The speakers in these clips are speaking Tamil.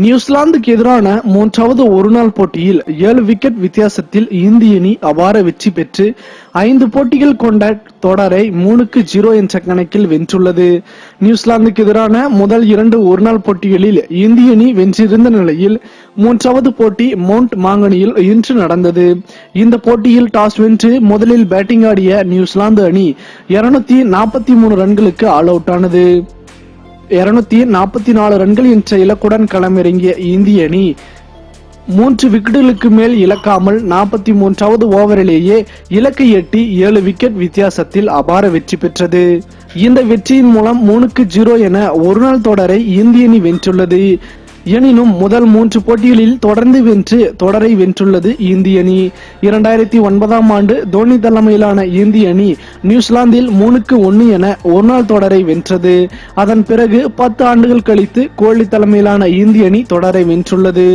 நியூசிலாந்துக்கு எதிரான மூன்றாவது ஒருநாள் போட்டியில் 7 விக்கெட் வித்தியாசத்தில் இந்திய அணி அபார வெற்றி பெற்று 5 போட்டிகள் கொண்ட தொடரை 3-0 என்ற கணக்கில் வென்றுள்ளது. நியூசிலாந்துக்கு எதிரான முதல் 2 ஒருநாள் போட்டிகளில் இந்திய அணி வென்றிருந்த நிலையில் மூன்றாவது போட்டி மவுண்ட் மாங்கனியில் இன்று நடந்தது. இந்த போட்டியில் டாஸ் வென்று முதலில் பேட்டிங் ஆடிய நியூசிலாந்து அணி 243 ரன்களுக்கு ஆல் அவுட் ஆனது. 244 ரன்கள் என்ற இலக்குடன் களமிறங்கிய இந்திய அணி 3 விக்கெட்டுகளுக்கு மேல் இழக்காமல் 43வது ஓவரிலேயே இலக்கை எட்டி 7 விக்கெட் வித்தியாசத்தில் அபார வெற்றி பெற்றது. இந்த வெற்றியின் மூலம் 3-0 என ஒருநாள் தொடரை இந்திய அணி வென்றுள்ளது. எனினும் முதல் 3 போட்டிகளில் தொடர்ந்து வென்று தொடரை வென்றுள்ளது இந்திய அணி. 2009ஆம் ஆண்டு தோனி தலைமையிலான இந்திய அணி நியூசிலாந்தில் 3-1 என ஒருநாள் தொடரை வென்றது. அதன் பிறகு 10 ஆண்டுகள் கழித்து கோலி தலைமையிலான இந்திய அணி தொடரை வென்றுள்ளது.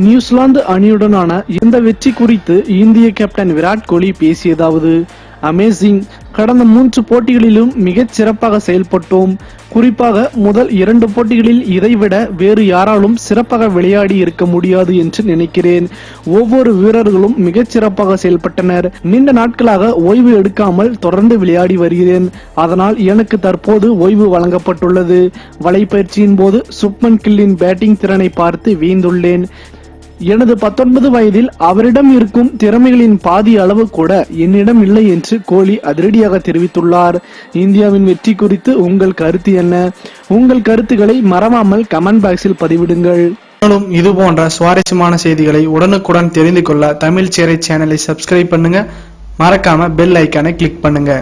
நியூசிலாந்து அணியுடனான இந்த வெற்றி குறித்து இந்திய கேப்டன் விராட் கோலி பேசியதாவது: அமேசிங், கடந்த 3 போட்டிகளிலும் மிகச் சிறப்பாக செயல்பட்டோம். குறிப்பாக முதல் 2 போட்டிகளில் இதைவிட வேறு யாராலும் சிறப்பாக விளையாடி இருக்க முடியாது என்று நினைக்கிறேன். ஒவ்வொரு வீரர்களும் மிகச் சிறப்பாக செயல்பட்டனர். நீண்ட நாட்களாக ஓய்வு எடுக்காமல் தொடர்ந்து விளையாடி வருகிறேன். அதனால் எனக்கு தற்போது ஓய்வு வழங்கப்பட்டுள்ளது. வலைப்பயிற்சியின் போது சுப்மன் கில்லின் பேட்டிங் திறனை பார்த்து வியந்துள்ளேன். எனது 19 வயதில் அவரிடம் இருக்கும் திறமைகளின் பாதி அளவு கூட என்னிடம் இல்லை என்று கோலி அதிரடியாக தெரிவித்துள்ளார். இந்தியாவின் வெற்றி குறித்து உங்கள் கருத்து என்ன? உங்கள் கருத்துக்களை மறவாமல் கமெண்ட் பாக்ஸில் பதிவிடுங்கள். மேலும் இது போன்ற சுவாரஸ்யமான செய்திகளை உடனுக்குடன் தெரிந்து கொள்ள தமிழ் சேரை சேனலை சப்ஸ்கிரைப் பண்ணுங்க. மறக்காம பெல் ஐக்கானை கிளிக் பண்ணுங்க.